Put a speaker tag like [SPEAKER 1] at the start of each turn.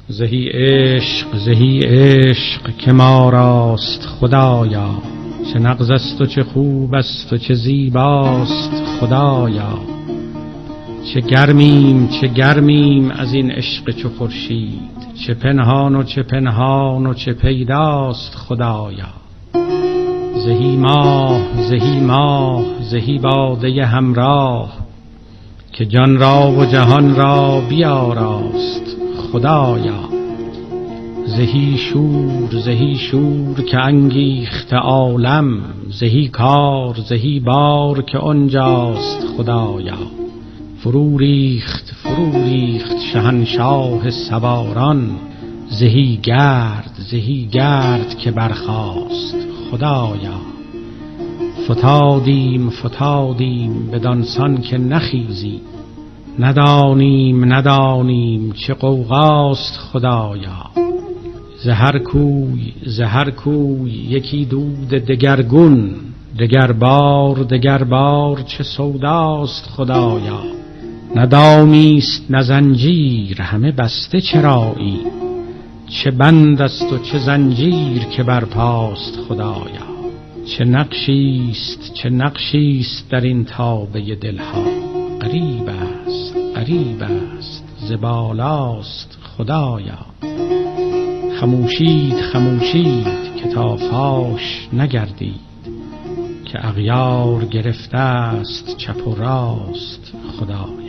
[SPEAKER 1] زهی عشق که ما راست خدایا، چه نغز است و چه خوب است و چه زیباست خدایا. چه گرمیم از این عشق چو خورشید، چه پنهان و چه پیداست خدایا. زهی ماه زهی باده همراه، که جان را و جهان را بیاراست خدایا. زهی شور که انگیخت عالم، زهی کار زهی بار که آنجاست خدایا. فرو ریخت شهنشاه سواران، زهی گرد که برخاست خدایا. فتادیم بدانسان که نخیزی، ندانیم چه غوغاست خدایا. زهر کوی یکی دود دگرگون، دگر بار چه سوداست خدایا. نه دامیست نه زنجیر همه بسته چرایی، چه بند است و چه زنجیر که برپاست خدایا. چه نقشیست در این تابه دلها، غریب است ز بالاست خدایا. خموشید که تا فاش نگردید، که اغیار گرفته است چپ و راست خدایا.